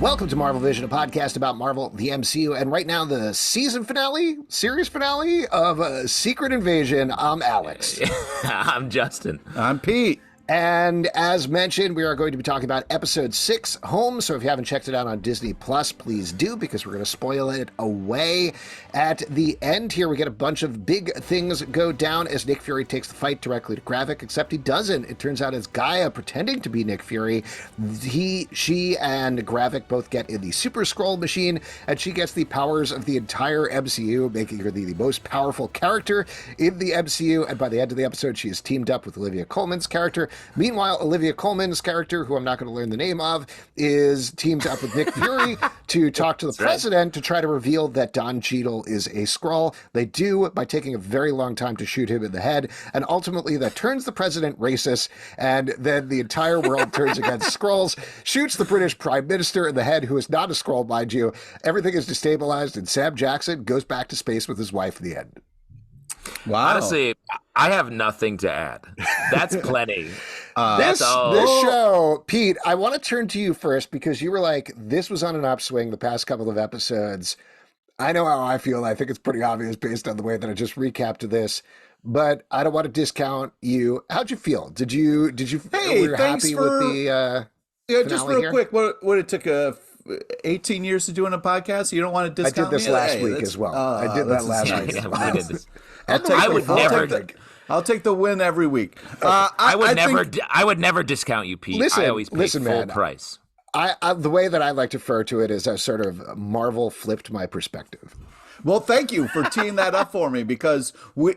Welcome to Marvel Vision, a podcast about Marvel, the MCU, and right now the series finale of Secret Invasion. I'm Alex. I'm Justin. I'm Pete. And as mentioned, we are going to be talking about episode 6, Home. So if you haven't checked it out on Disney Plus, please do, because we're going to spoil it away. At the end here, we get a bunch of big things go down as Nick Fury takes the fight directly to Gravik, except he doesn't. It turns out it's Gaia pretending to be Nick Fury. She and Gravik both get in the Super Skrull machine, and she gets the powers of the entire MCU, making her the most powerful character in the MCU. And by the end of the episode, she is teamed up with Olivia Colman's character. Meanwhile, Olivia Colman's character, who I'm not going to learn the name of, is teamed up with Nick Fury to talk to the president to try to reveal that Don Cheadle is a Skrull. They do by taking a very long time to shoot him in the head, and ultimately that turns the president racist, and then the entire world turns against Skrulls, shoots the British Prime Minister in the head, who is not a Skrull, mind you. Everything is destabilized, and Sam Jackson goes back to space with his wife in the end. Wow. Honestly, I have nothing to add. That's plenty. This show, Pete, I want to turn to you first, because you were like, this was on an upswing the past couple of episodes. I know how I feel. I think it's pretty obvious based on the way that I just recapped this, but I don't want to discount you. How'd you feel? Did you Hey, were happy with the just real here? quick, what it took 18 years to doing a podcast? You don't want to discount I did this me? last week as well. I did that last week. Yeah, we did this. I'll take the win every week. I would never discount you, Pete. I always pay full price. I the way that I like to refer to it is I sort of Marvel flipped my perspective. Well, thank you for teeing that up for me, because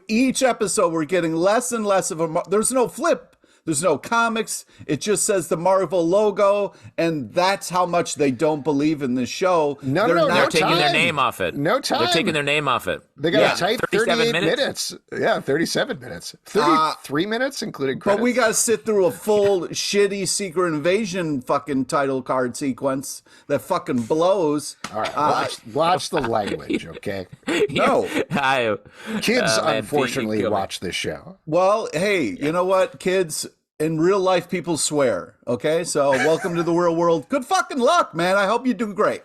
each episode we're getting less and less of a. There's no flip. There's no comics. It just says the Marvel logo, and that's how much they don't believe in this show. They're taking their name off it. No time. They're taking their name off it. They got a tight 38 minutes. Yeah, 37 minutes. 33 minutes, including credits. But we got to sit through a full shitty Secret Invasion fucking title card sequence that fucking blows. All right, watch the language, okay? No. Kids, unfortunately, watch this show. Well, hey, you know what, kids? In real life, people swear, okay? So welcome to the real world. Good fucking luck, man. I hope you do great.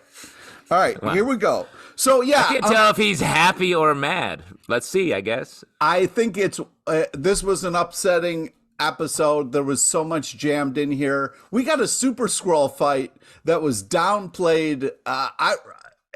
All right, Here we go. So, yeah. I can't tell if he's happy or mad. Let's see, I guess. I think this was an upsetting episode. There was so much jammed in here. We got a Super Skrull fight that was downplayed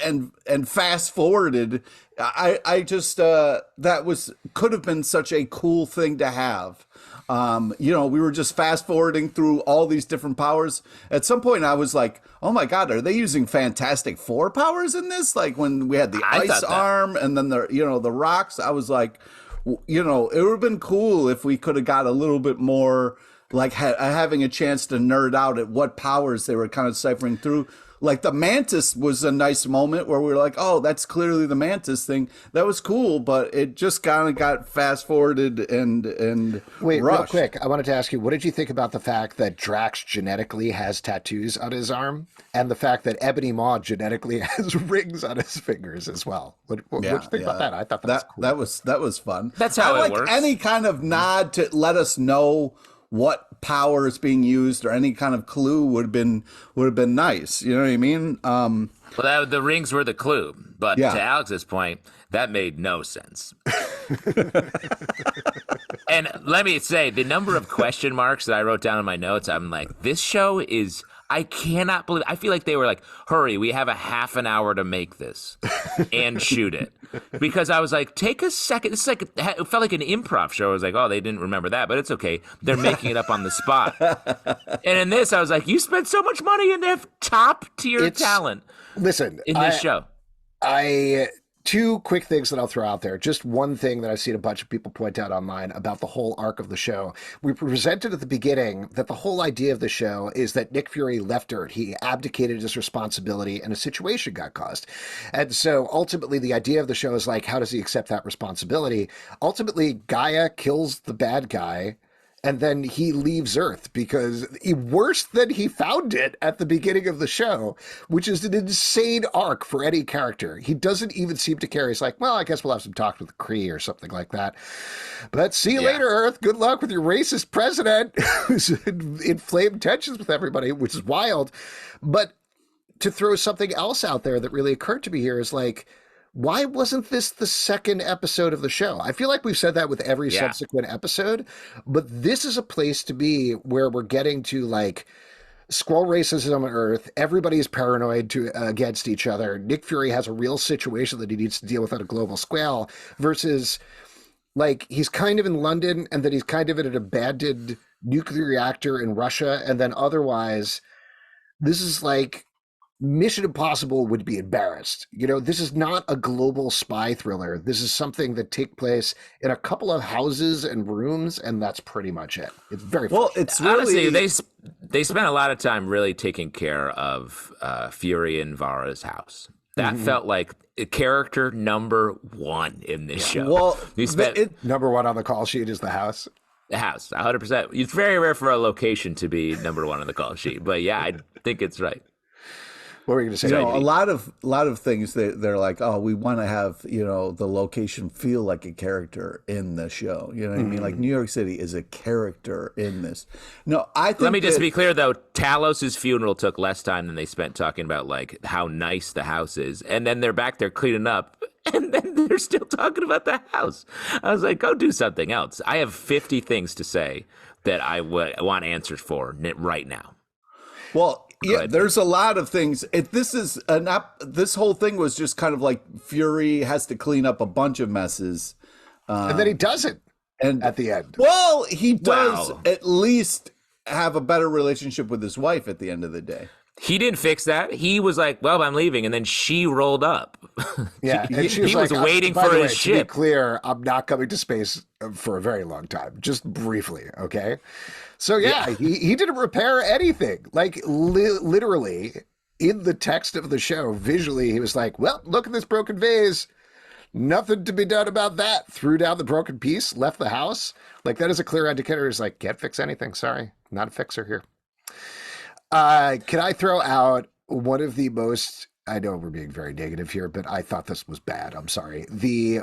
and fast forwarded. I just, could have been such a cool thing to have. We were just fast forwarding through all these different powers. At some point I was like, oh my God, are they using Fantastic Four powers in this? Like when we had the ice arm and then the rocks, I was like, it would have been cool if we could have got a little bit more like having a chance to nerd out at what powers they were kind of ciphering through. Like the Mantis was a nice moment where we were like, oh, that's clearly the Mantis thing. That was cool, but it just kind of got fast forwarded and Wait, rushed. Real quick, I wanted to ask you, what did you think about the fact that Drax genetically has tattoos on his arm, and the fact that Ebony Maw genetically has rings on his fingers as well? What did you think about that? I thought that was cool. That was fun. That's how it works. Any kind of nod to let us know what power is being used, or any kind of clue would have been nice. You know what I mean? Well, the rings were the clue, but Yeah. to Alex's point, that made no sense. And let me say, the number of question marks that I wrote down in my notes, I'm like, this show is. I cannot believe. I feel like they were like, hurry, we have a half an hour to make this and shoot it. Because I was like, take a second. It's like, it felt like an improv show. I was like, oh, they didn't remember that, but it's okay. They're making it up on the spot. And in this, I was like, you spent so much money and they have top tier talent. Listen, in this show. Two quick things that I'll throw out there. Just one thing that I've seen a bunch of people point out online about the whole arc of the show. We presented at the beginning that the whole idea of the show is that Nick Fury left Earth. He abdicated his responsibility and a situation got caused. And so ultimately the idea of the show is like, how does he accept that responsibility? Ultimately, Gaia kills the bad guy, and then he leaves Earth because worse than he found it at the beginning of the show, which is an insane arc for any character. He doesn't even seem to care. He's like, well, I guess we'll have some talks with Kree or something like that. But see you later, Earth. Good luck with your racist president who's inflamed tensions with everybody, which is wild. But to throw something else out there that really occurred to me here is like, why wasn't this the second episode of the show? I feel like we've said that with every subsequent episode, but this is a place to be where we're getting to like Skrull racism on Earth. Everybody's paranoid against each other. Nick Fury has a real situation that he needs to deal with on a global scale versus like he's kind of in London and then he's kind of in an abandoned nuclear reactor in Russia. And then otherwise, this is like Mission Impossible would be embarrassed. You know, this is not a global spy thriller. This is something that takes place in a couple of houses and rooms, and that's pretty much it. It's very well. It's really... honestly they spent a lot of time really taking care of Fury and Vara's house. That felt like character number one in this show. Well, number one on the call sheet is the house. The house, 100%. It's very rare for a location to be number one on the call sheet, but yeah, I think it's right. What were you going to say? You know, a lot of things they're like, oh, we want to have, you know, the location feel like a character in the show. You know what I mean? Like New York City is a character in this. No, I think. Let me just be clear though. Talos's funeral took less time than they spent talking about like how nice the house is, and then they're back there cleaning up, and then they're still talking about the house. I was like, go do something else. I have 50 things to say that I want answers for right now. Well. Yeah, there's a lot of things. This whole thing was just kind of like Fury has to clean up a bunch of messes, and then he does it. And at the end, well, he does at least have a better relationship with his wife at the end of the day. He didn't fix that. He was like, "Well, I'm leaving," and then she rolled up. Yeah, and he was waiting for his ship. To be clear, I'm not coming to space for a very long time. Just briefly, okay? So yeah. He didn't repair anything. Like literally in the text of the show, visually, he was like, "Well, look at this broken vase. Nothing to be done about that." Threw down the broken piece, left the house. Like that is a clear indicator. He's like, "Can't fix anything. Sorry, not a fixer here." Can I throw out one of the most? I know we're being very negative here, but I thought this was bad. I'm sorry.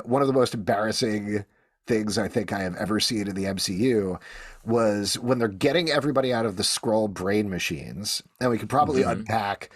One of the most embarrassing things I think I have ever seen in the MCU was when they're getting everybody out of the Skrull brain machines, and we could probably unpack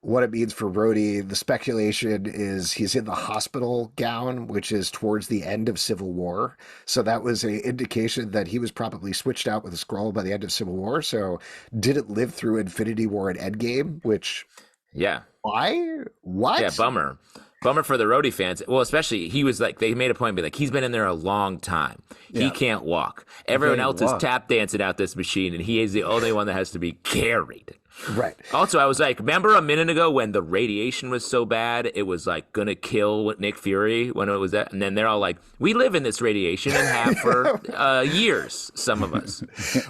what it means for Rhodey. The speculation is he's in the hospital gown, which is towards the end of Civil War. So that was an indication that he was probably switched out with a Skrull by the end of Civil War. So didn't live through Infinity War and Endgame, which... Yeah. Why? What? Yeah, bummer. Bummer for the Rhodey fans. Well, especially he was like, they made a point of being like, he's been in there a long time. He can't walk. Everyone else is tap dancing out this machine, and he is the only one that has to be carried. Right. Also, I was like, remember a minute ago when the radiation was so bad, it was like going to kill Nick Fury when it was that? And then they're all like, we live in this radiation and have for years, some of us.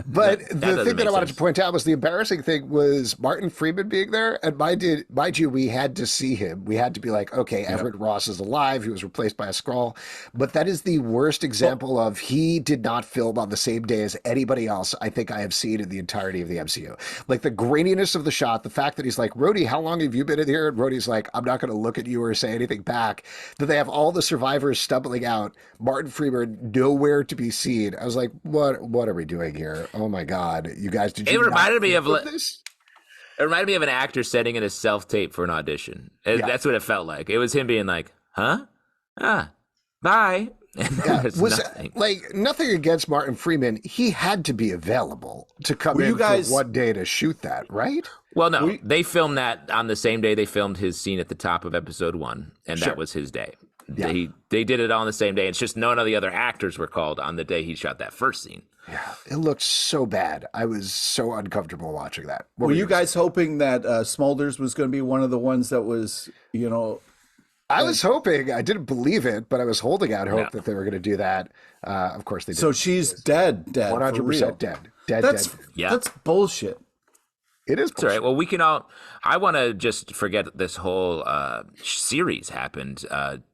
But the thing that I wanted to point out was the embarrassing thing was Martin Freeman being there. And mind you, we had to see him. We had to be like, okay, Everett Ross is alive. He was replaced by a Skrull. But that is the worst example of he did not film on the same day as anybody else I think I have seen in the entirety of the MCU. Like the graininess of the shot, the fact that he's like, Rhodey, how long have you been in here? And Rhodey's like, I'm not going to look at you or say anything back. That they have all the survivors stumbling out. Martin Freeman nowhere to be seen. I was like, what are we doing here? Oh my God. You guys, did you reminded me of this? It reminded me of an actor setting in a self-tape for an audition. That's what it felt like. It was him being like, huh? Bye. Was nothing. Like nothing against Martin Freeman. He had to be available to come in for one day to shoot that, right? Well, no, they filmed that on the same day they filmed his scene at the top of episode 1, and that was his day. Yeah. They did it all on the same day. It's just none of the other actors were called on the day he shot that first scene. Yeah, it looked so bad. I was so uncomfortable watching that. Were you guys hoping that Smulders was going to be one of the ones that was, you know? I was hoping. I didn't believe it, but I was holding out hope that they were going to do that. Of course, they didn't. So she's dead. 100% dead. That's bullshit. It is bullshit. It's all right. Well, we can all... I want to just forget that this whole series happened,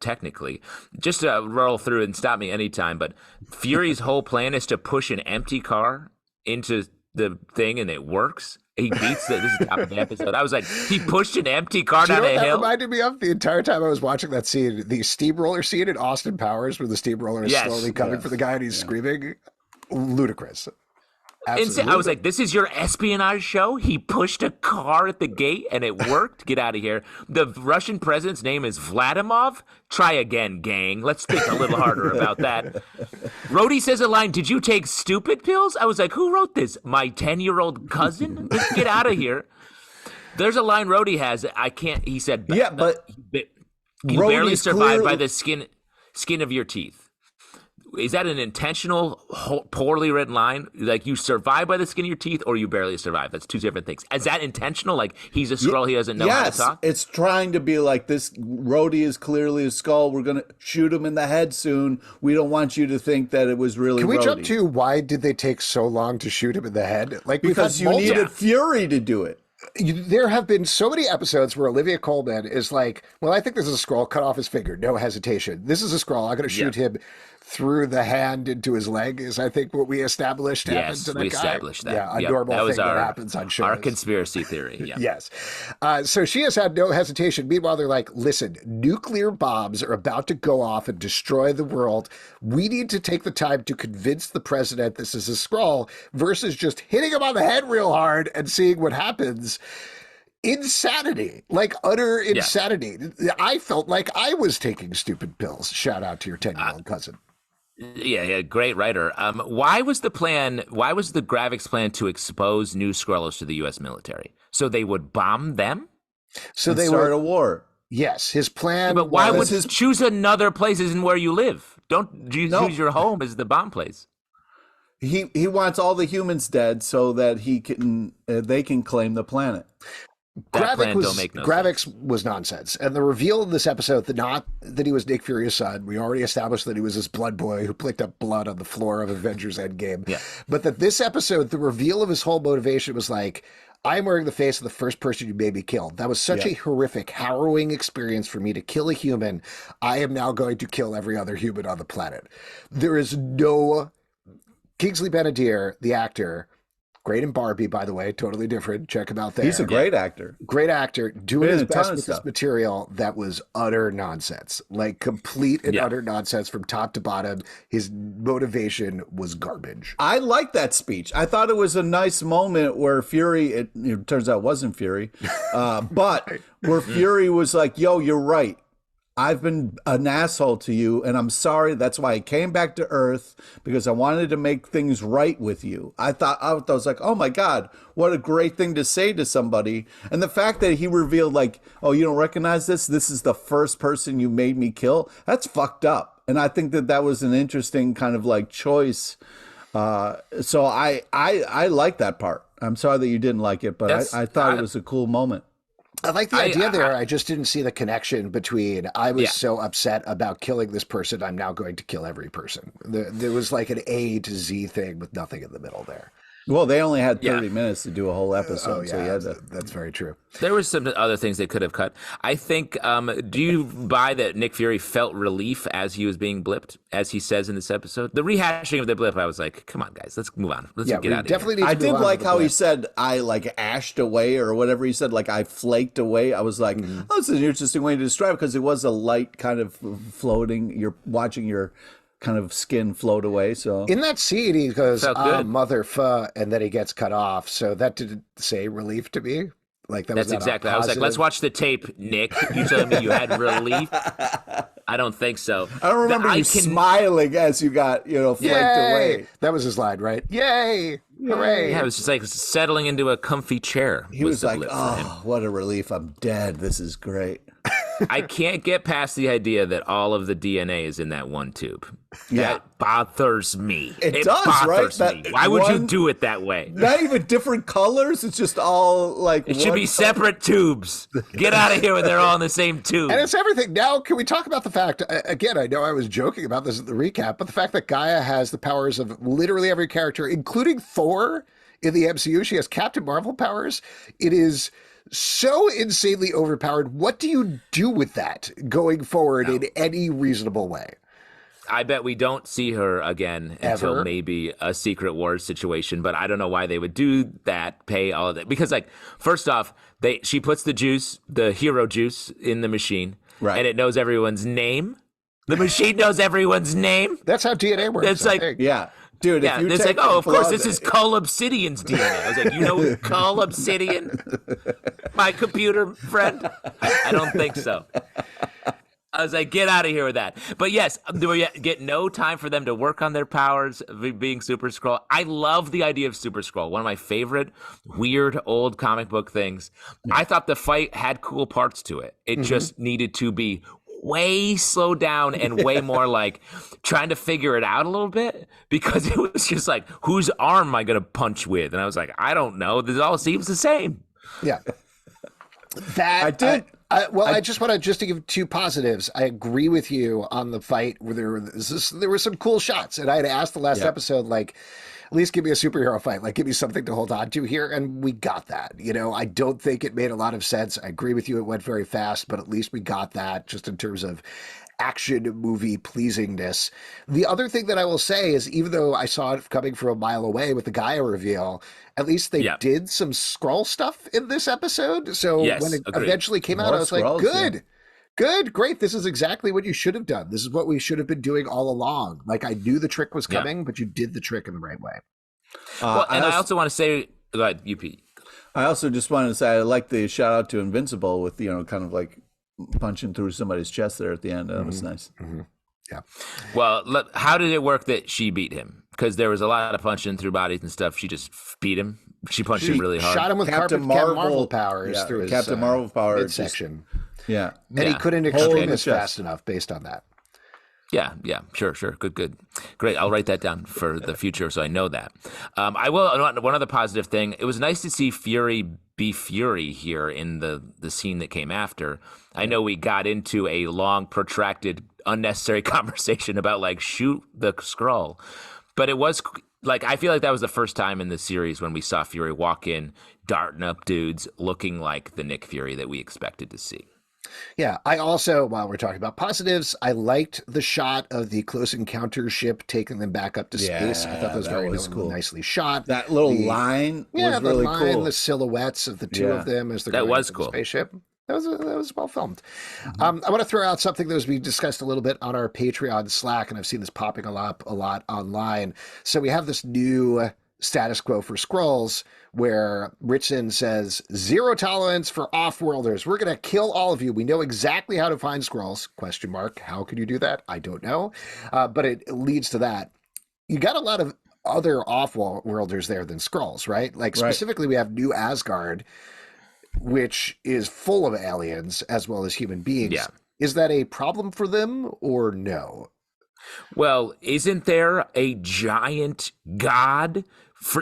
technically. Just to roll through and stop me anytime, but Fury's whole plan is to push an empty car into the thing, and it works. He beats this is the top of the episode. I was like, he pushed an empty car down a hill. That reminded me of the entire time I was watching that scene, the steamroller scene in Austin Powers, where the steamroller is slowly coming for the guy and he's screaming. Ludicrous. Absolutely. I was like, this is your espionage show? He pushed a car at the gate and it worked? Get out of here. The Russian president's name is Vladimir? Try again, gang. Let's think a little harder about that. Rhodey says a line, did you take stupid pills? I was like, who wrote this? My 10-year-old cousin? Let's get out of here. There's a line Rhodey has. I can't, he said, Yeah, but you barely Rhodey's survive by clearly- the skin of your teeth. Is that an intentional, poorly written line? Like, you survive by the skin of your teeth, or you barely survive? That's two different things. Is that intentional? Like, he's a Skrull, he doesn't know how to talk? It's trying to be like, this Rhodey is clearly a Skrull. We're going to shoot him in the head soon. We don't want you to think that it was really Can we Rhodey. jump to why did they take so long to shoot him in the head? Like, Because you needed Fury to do it. There have been so many episodes where Olivia Colman is like, well, I think this is a Skrull, cut off his finger, no hesitation. This is a Skrull, I'm going to shoot him through the hand into his leg, is I think what we established happened to that guy. Yes, we established that. Yeah, a normal thing that happens on shows. Our conspiracy theory, yeah. Yes. So she has had no hesitation. Meanwhile, they're like, listen, nuclear bombs are about to go off and destroy the world. We need to take the time to convince the president this is a Skrull versus just hitting him on the head real hard and seeing what happens. Insanity, like utter insanity. I felt like I was taking stupid pills. Shout out to your 10-year-old cousin. Yeah, great writer. Why was the Gravik's plan to expose new Skrulls to the U.S. military? So they would bomb them? So they start were a war. Yes, his plan. But why would his... choose another place isn't where you live? Don't use your home as the bomb place. He wants all the humans dead so that they can claim the planet. Gravik's was nonsense. And the reveal of this episode, not that he was Nick Fury's son, we already established that he was this blood boy who picked up blood on the floor of Avengers Endgame. Yeah. But that this episode, the reveal of his whole motivation was like, I'm wearing the face of the first person you made me kill. That was such a horrific, harrowing experience for me to kill a human. I am now going to kill every other human on the planet. There is no... Kingsley Benadir, the actor... Great in Barbie, by the way, totally different. Check him out there. He's a great actor. Great actor, doing his best with stuff. this material that was utter nonsense. Like complete and utter nonsense from top to bottom. His motivation was garbage. I like that speech. I thought it was a nice moment where Fury, it turns out it wasn't Fury, but where Fury was like, yo, you're right. I've been an asshole to you, and I'm sorry. That's why I came back to Earth, because I wanted to make things right with you. I was like, oh my God, what a great thing to say to somebody. And the fact that he revealed, like, oh, you don't recognize this? This is the first person you made me kill. That's fucked up. And I think that was an interesting kind of like choice. So I like that part. I'm sorry that you didn't like it, but I thought it was a cool moment. I like the idea there. I just didn't see the connection between I was so upset about killing this person, I'm now going to kill every person. There was like an A to Z thing with nothing in the middle there. Well, they only had 30 minutes to do a whole episode. So that's very true. There was some other things they could have cut. I think, do you buy that Nick Fury felt relief as he was being blipped, as he says in this episode? The rehashing of the blip, I was like, come on, guys, let's move on. Let's get out of here. I did like how he said, I like ashed away or whatever he said, like I flaked away. I was like, oh, this is an interesting way to describe it, because it was a light kind of floating. You're watching your kind of skin float away. So in that scene, he goes, mother fuh, and then he gets cut off. So that didn't say relief to me. Like that's exactly. I was like, let's watch the tape, Nick. You telling me you had relief? I don't think so. I don't remember you smiling as you got, flaked away. That was his line, right? Yay! Hooray! Yeah, it was just like settling into a comfy chair. He was like, oh, what a relief. I'm dead. This is great. I can't get past the idea that all of the DNA is in that one tube. Yeah. That bothers me. It does, right? Me. Why would you do it that way? Not even different colors. It's just all like it should be separate tubes. Get out of here when they're all in the same tube. And it's everything. Now, can we talk about the fact, again, I know I was joking about this at the recap, but the fact that Gaia has the powers of literally every character, including Thor in the MCU. She has Captain Marvel powers. It is so insanely overpowered. What do you do with that going forward in any reasonable way? I bet we don't see her again until maybe a Secret Wars situation, but I don't know why they would do that, pay all of that. Because, like, first off, she puts the hero juice in the machine, right, and it knows everyone's name. The machine knows everyone's name. That's how DNA works. It's like, yeah. Dude, Yeah, if you it's take like, oh, of course, blood- this is Cull Obsidian's DNA. I was like, you know Cull Obsidian? My computer friend? I don't think so. I was like, get out of here with that. But yes, we get no time for them to work on their powers being Super Skrull. I love the idea of Super Skrull. One of my favorite weird old comic book things. Yeah. I thought the fight had cool parts to it. It just needed to be way slowed down and way more like trying to figure it out a little bit, because it was just like, whose arm am I going to punch with? And I was like, I don't know. This all seems the same. Yeah. That I did. I just want to give two positives. I agree with you on the fight where there were some cool shots, and I had asked the last episode, like, at least give me a superhero fight, like give me something to hold on to here, and we got that. You know, I don't think it made a lot of sense. I agree with you; it went very fast, but at least we got that, just in terms of action movie pleasingness. The other thing that I will say is, even though I saw it coming from a mile away with the Gaia reveal, at least they did some Skrull stuff in this episode. So when it eventually came out, I was Skrulls, like, good, great. This is exactly what you should have done. This is what we should have been doing all along. Like, I knew the trick was coming, but you did the trick in the right way. I also want to say, go ahead, UP. I also just wanted to say, I like the shout out to Invincible with, kind of like punching through somebody's chest there at the end. That was nice. Yeah. Well, how did it work that she beat him? Because there was a lot of punching through bodies and stuff. She just beat him. She punched him really hard. Shot him with Captain Marvel powers through his Captain Marvel powers midsection. Yeah. And he couldn't extreme this fast enough based on that. Yeah, sure. Good. Great. I'll write that down for the future so I know that. I will, one other positive thing, it was nice to see Fury be Fury here in the scene that came after. I know we got into a long, protracted, unnecessary conversation about, like, shoot the Skrull. But it was, like, I feel like that was the first time in the series when we saw Fury walk in, darting up dudes, looking like the Nick Fury that we expected to see. Yeah, I also, while we're talking about positives, I liked the shot of the Close Encounters ship taking them back up to space. I thought that was very cool. Nicely shot. That little line was really cool. The silhouettes of the two of them as they're going into the spaceship. That was well filmed. I want to throw out something that was being discussed a little bit on our Patreon Slack, and I've seen this popping up a lot online. So we have this new status quo for Skrulls, where Ritson says, 0 tolerance for off-worlders. We're going to kill all of you. We know exactly how to find Skrulls, ? How can you do that? I don't know. But it leads to that. You got a lot of other off-worlders there than Skrulls, right? Like, specifically, we have New Asgard, which is full of aliens as well as human beings. Yeah. Is that a problem for them or no? Well, isn't there a giant god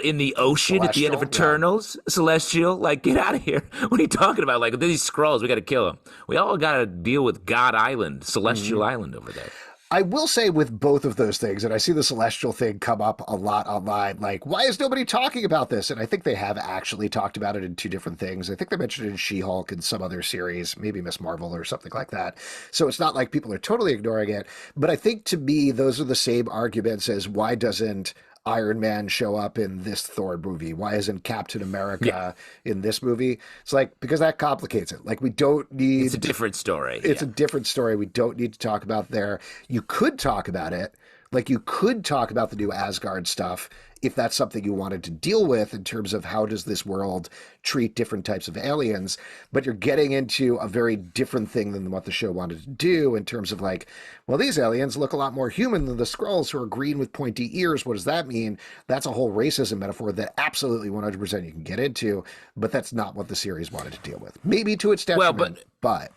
in the ocean at the end of Eternals? Yeah. Celestial? Like, get out of here. What are you talking about? Like, these Skrulls, we got to kill them. We all got to deal with God Island, Celestial Island over there. I will say with both of those things, and I see the Celestial thing come up a lot online, like, why is nobody talking about this? And I think they have actually talked about it in two different things. I think they mentioned it in She-Hulk and some other series, maybe Miss Marvel or something like that. So it's not like people are totally ignoring it. But I think, to me, those are the same arguments as, why doesn't Iron Man show up in this Thor movie? Why isn't Captain America in this movie? It's like, because that complicates it. Like, we don't need... It's a different story. It's a different story. We don't need to talk about there. You could talk about it. Like, you could talk about the New Asgard stuff if that's something you wanted to deal with in terms of how does this world treat different types of aliens. But you're getting into a very different thing than what the show wanted to do in terms of, like, well, these aliens look a lot more human than the Skrulls who are green with pointy ears. What does that mean? That's a whole racism metaphor that absolutely 100% you can get into, but that's not what the series wanted to deal with. Maybe to its detriment, but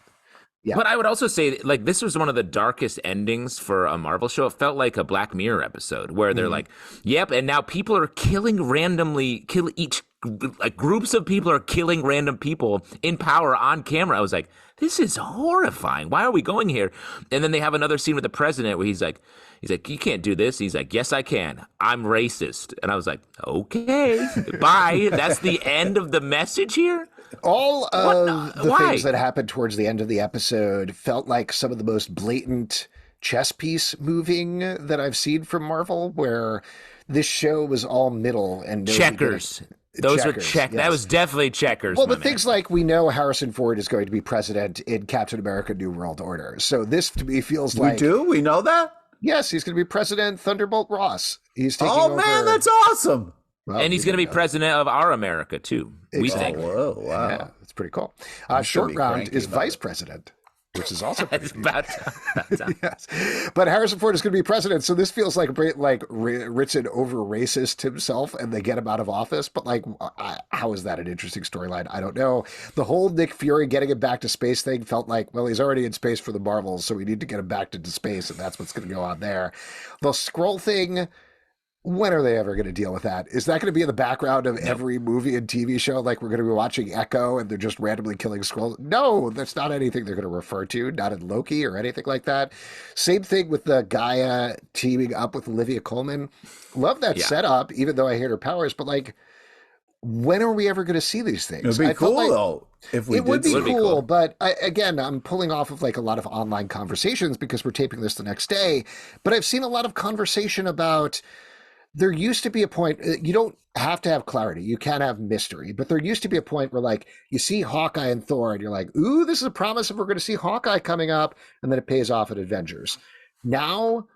yeah. But I would also say, like, this was one of the darkest endings for a Marvel show. It felt like a Black Mirror episode where they're like, yep, and now people are groups of people are killing random people in power on camera. I was like, this is horrifying. Why are we going here? And then they have another scene with the president where he's like, you can't do this. He's like, yes, I can. I'm racist. And I was like, okay, bye. That's the end of the message here? All of the things that happened towards the end of the episode felt like some of the most blatant chess piece moving that I've seen from Marvel, where this show was all middle and checkers. Those were checkers. Yes. That was definitely checkers. Well, but things like, we know Harrison Ford is going to be president in Captain America: New World Order. So this, to me, feels like... We do? We know that? Yes, he's going to be President Thunderbolt Ross He's taking Oh over. man, that's awesome. Well, And he's going to be president of our America, too. We think. Whoa, wow. Yeah, that's pretty cool. gonna Short be round cranky is about vice it. president, which is also pretty It's neat. about time. Yes, but Harrison Ford is going to be president, so this feels like Ritson over racist himself, and they get him out of office. But like, how is that an interesting storyline? I don't know. The whole Nick Fury getting him back to space thing felt like, well, he's already in space for the Marvels, so we need to get him back into space, and that's what's going to go on there. The Skrull thing. When are they ever going to deal with that? Is that going to be in the background of every movie and TV show? Like we're going to be watching Echo and they're just randomly killing Skrulls? No, that's not anything they're going to refer to, not in Loki or anything like that. Same thing with the Gaia teaming up with Olivia Colman. Love that setup, even though I hate her powers, but like, when are we ever going to see these things? It'd be cool though if we it would be Would be cool, cool. but again, I'm pulling off of like a lot of online conversations because we're taping this the next day. But I've seen a lot of conversation about. There used to be a point, you don't have to have clarity. You can have mystery, but there used to be a point where like you see Hawkeye and Thor and you're like, ooh, this is a promise if we're going to see Hawkeye coming up. And then it pays off at Avengers. Now,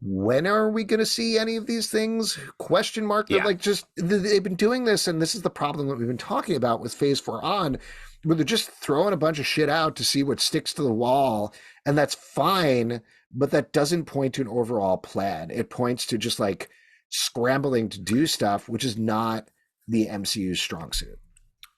when are we going to see any of these things? Question mark. They're like just, they've been doing this. And this is the problem that we've been talking about with Phase 4 on, where they're just throwing a bunch of shit out to see what sticks to the wall. And that's fine, but that doesn't point to an overall plan. It points to just like, scrambling to do stuff, which is not the MCU's strong suit.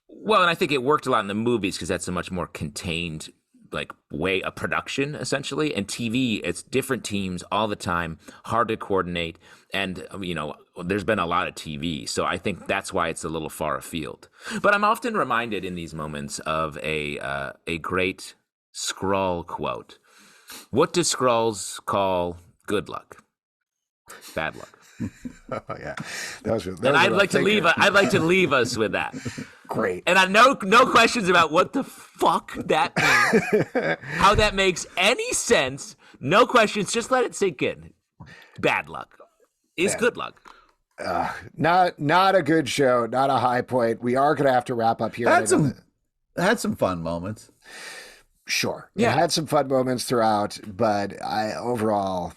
Well, and I think it worked a lot in the movies because that's a much more contained like way of production essentially. And TV, it's different teams all the time, hard to coordinate. And, you know, there's been a lot of TV. So I think that's why it's a little far afield. But I'm often reminded in these moments of a great Skrull quote. What do Skrulls call good luck? Bad luck. Oh yeah, And I'd like to leave us with that. Great. And I no questions about what the fuck that means, how that makes any sense. No questions. Just let it sink in. Bad luck is good luck. Not a good show. Not a high point. We are going to have to wrap up here. Had some fun moments. Sure. Yeah. It had some fun moments throughout, but overall.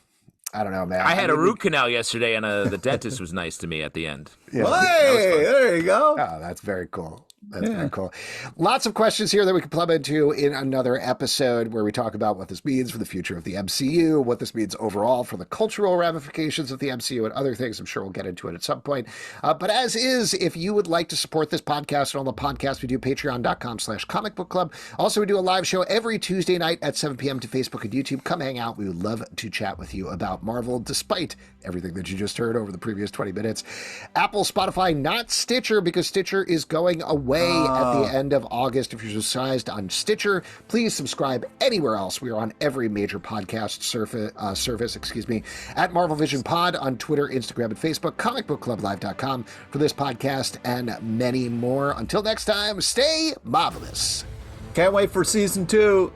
I don't know, man. I had a root canal yesterday, and the dentist was nice to me at the end. Yeah. Hey, there you go. Oh, that's very cool. That's very cool. Lots of questions here that we can plumb into in another episode where we talk about what this means for the future of the MCU, what this means overall for the cultural ramifications of the MCU and other things. I'm sure we'll get into it at some point. But as is, if you would like to support this podcast and all the podcasts we do, patreon.com/comic book club. Also, we do a live show every Tuesday night at 7 p.m. to Facebook and YouTube. Come hang out. We would love to chat with you about Marvel, despite everything that you just heard over the previous 20 minutes. Apple, Spotify, not Stitcher, because Stitcher is going away at the end of August. If you're subscribed on Stitcher, please subscribe anywhere else. We are on every major podcast service, at Marvel Vision Pod on Twitter, Instagram, and Facebook, comicbookclublive.com for this podcast and many more. Until next time, stay marvelous. Can't wait for season 2.